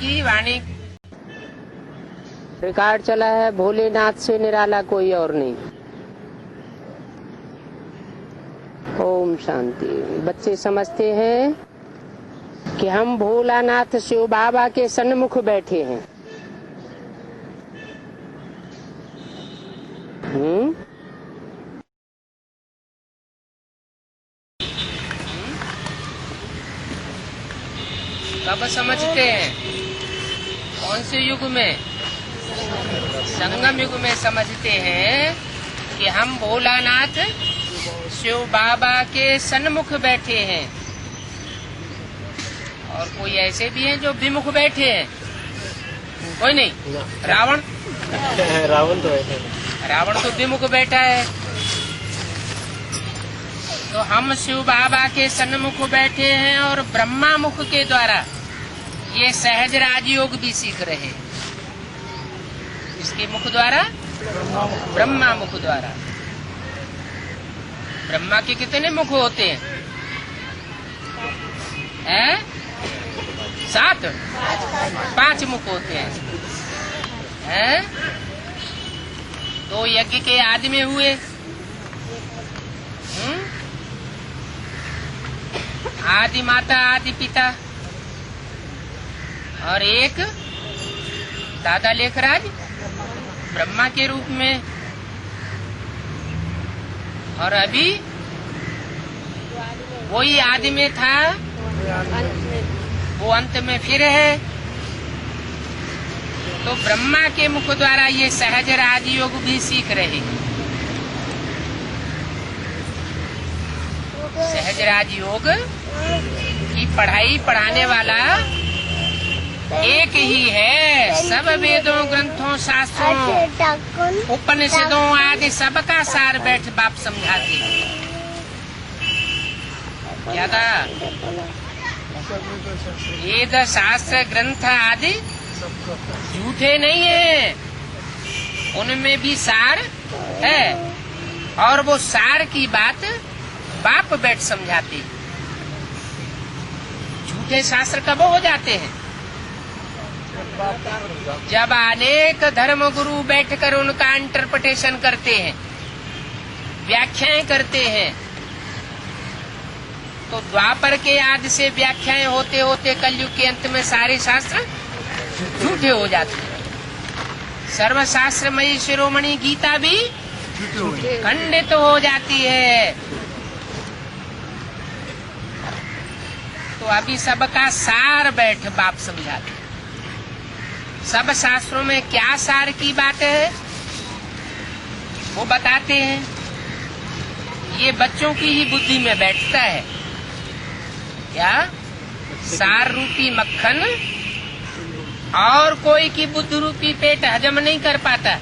की वाणी। रिकॉर्ड चला है, भोलेनाथ से निराला कोई और नहीं। ओम शांति। बच्चे समझते हैं कि हम भोलानाथ शिव बाबा के सन्मुख बैठे हैं। कब समझते हैं? कौन से युग में? संगम युग में समझते हैं कि हम भोलानाथ शिव बाबा के सन्मुख बैठे हैं। और कोई ऐसे भी हैं जो विमुख बैठे हैं? कोई नहीं। रावण रावण तो विमुख बैठा है। तो हम शिव बाबा के सन्मुख बैठे हैं और ब्रह्मा मुख के द्वारा ये सहज राजयोग भी सीख रहे हैं। इसके मुख द्वारा? ब्रह्मा मुख द्वारा। ब्रह्मा के कितने मुख होते हैं? 7? 5 मुख होते हैं। 2 यज्ञ के आदि में हुए। आदि माता आदि पिता, और एक दादा लेखराज ब्रह्मा के रूप में। और अभी वही आदि में था, वो अंत में फिर है। तो ब्रह्मा के मुख द्वारा ये सहज राजयोग भी सीख रहे हैं। सहज राजयोग की पढ़ाई पढ़ाने वाला एक ही है। सब वेदों ग्रंथों शास्त्रों उपनिषदों आदि सबका सार बैठ बाप समझाते। क्या था? वेद शास्त्र ग्रंथ आदि झूठे नहीं है, उनमें भी सार है। और वो सार की बात बाप बैठ समझाते। झूठे शास्त्र कब हो जाते हैं? जब अनेक धर्म गुरु बैठकर उनका इंटरप्रिटेशन करते हैं, व्याख्याएं करते हैं। तो द्वापर के आदि से व्याख्याएं होते होते कलयुग के अंत में सारे शास्त्र झूठे हो जाते हैं। सर्वशास्त्रमयी शिरोमणि गीता भी खंडित हो जाती है। तो अभी सबका सार बैठ बाप समझाते। सब शास्त्रों में क्या सार की बात है वो बताते हैं। ये बच्चों की ही बुद्धि में बैठता है। क्या? सार रूपी मक्खन और कोई की बुद्धि रूपी पेट हजम नहीं कर पाता।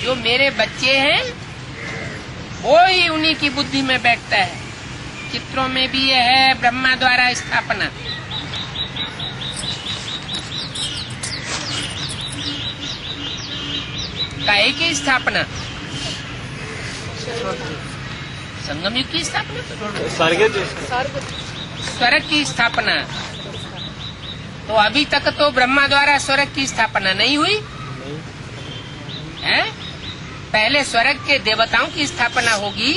जो मेरे बच्चे हैं वो ही उन्हीं की बुद्धि में बैठता है। चित्रों में भी यह है ब्रह्मा द्वारा स्थापना। काहे की स्थापना? संगम युग की स्थापना, स्वर्ग की स्थापना। तो अभी तक तो ब्रह्मा द्वारा स्वर्ग की स्थापना नहीं हुई है। पहले स्वर्ग के देवताओं की स्थापना होगी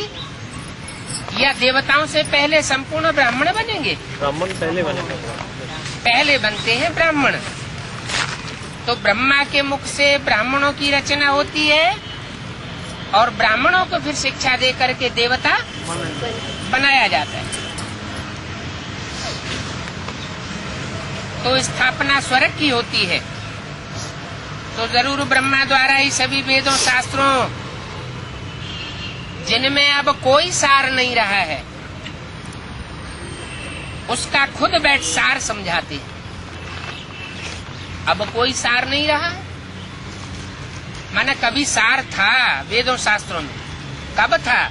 या देवताओं से पहले संपूर्ण ब्राह्मण बनेंगे? ब्राह्मण पहले बनेंगे। पहले बनते हैं ब्राह्मण। तो ब्रह्मा के मुख से ब्राह्मणों की रचना होती है और ब्राह्मणों को फिर शिक्षा दे करके देवता बनाया जाता है। तो स्थापना स्वर्ग की होती है। तो जरूर ब्रह्मा द्वारा ही सभी वेदों शास्त्रों, जिनमें अब कोई सार नहीं रहा है, उसका खुद बैठ सार समझाते। अब कोई सार नहीं रहा। माना कभी सार था वेदों शास्त्रों में। कब था?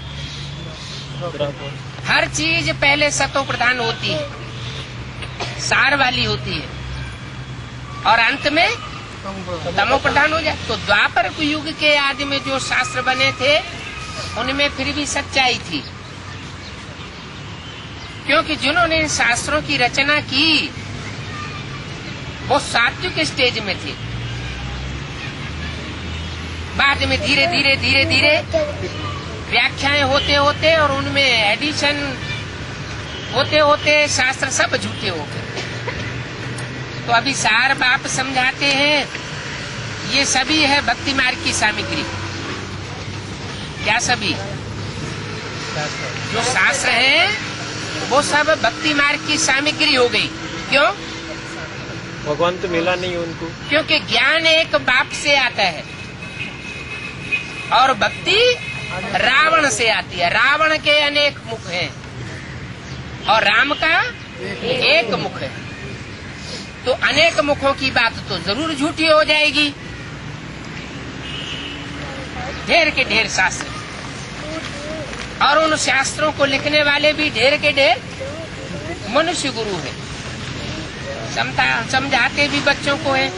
हर चीज पहले सतो प्रधान होती है, सार वाली होती है, और अंत में तमो प्रधान हो जाए। तो द्वापर युग के आदि में जो शास्त्र बने थे उनमें फिर भी सच्चाई थी, क्योंकि जिन्होंने शास्त्रों की रचना की वो सात्विक स्टेज में थे। बाद में धीरे धीरे धीरे धीरे व्याख्याएं होते होते और उनमें एडिशन होते होते शास्त्र सब झूठे हो गए। तो अभी सार बाप समझाते हैं ये सभी है भक्ति मार्ग की सामग्री। क्या सभी? जो शास्त्र है वो सब भक्ति मार्ग की सामग्री हो गई। क्यों? भगवान तो मिला नहीं उनको। क्योंकि ज्ञान एक बाप से आता है और भक्ति रावण से आती है। रावण के अनेक मुख हैं और राम का एक मुख है। तो अनेक मुखों की बात तो जरूर झूठी हो जाएगी। ढेर के ढेर शास्त्र और उन शास्त्रों को लिखने वाले भी ढेर के ढेर मनुष्य गुरु है। समझाते भी बच्चों को है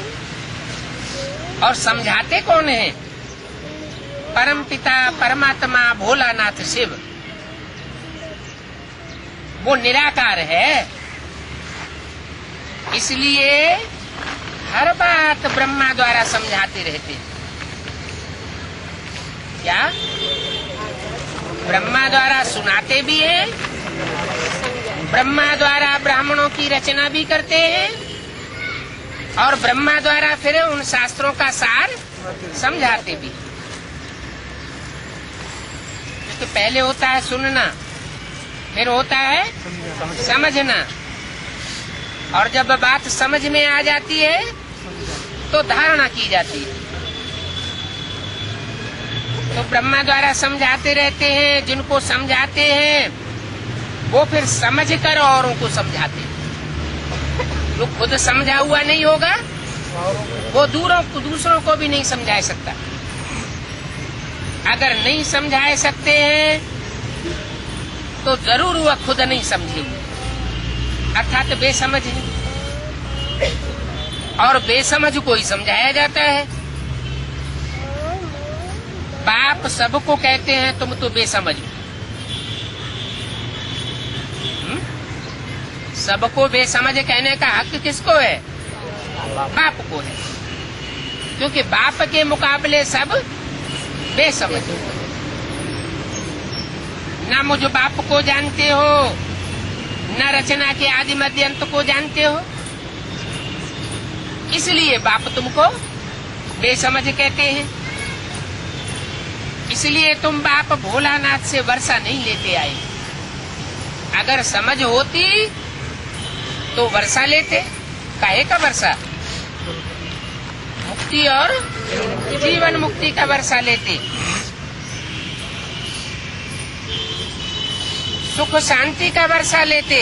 और समझाते कौन है? परम पिता परमात्मा भोलानाथ शिव। वो निराकार है, इसलिए हर बात ब्रह्मा द्वारा समझाते रहते हैं। क्या? ब्रह्मा द्वारा सुनाते भी हैं, ब्रह्मा द्वारा ब्राह्मणों की रचना भी करते हैं और ब्रह्मा द्वारा फिर उन शास्त्रों का सार समझाते भी। तो पहले होता है सुनना, फिर होता है समझना, और जब बात समझ में आ जाती है तो धारणा की जाती है। तो ब्रह्मा द्वारा समझाते रहते हैं, जिनको समझाते हैं वो फिर समझ कर औरों को समझाते हैं। जो खुद समझा हुआ नहीं होगा वो दूसरों को भी नहीं समझा सकता। अगर नहीं समझा सकते हैं तो जरूर वह खुद नहीं समझेंगे, अर्थात बेसमझ है। और बेसमझ को ही समझाया जाता है। बाप सबको कहते हैं तुम तो बेसमझ हो। सबको बेसमझ कहने का हक किसको है? बाप को है, क्योंकि बाप के मुकाबले सब बेसमझ। न मुझ बाप को जानते हो, न रचना के आदि मध्य अंत को जानते हो, इसलिए बाप तुमको बेसमझ कहते हैं। इसलिए तुम बाप भोलानाथ से वर्षा नहीं लेते आए। अगर समझ होती तो वर्षा लेते। काहे का वर्षा? मुक्ति और जीवन मुक्ति का वर्षा लेते। सुख शांति का वर्षा लेते।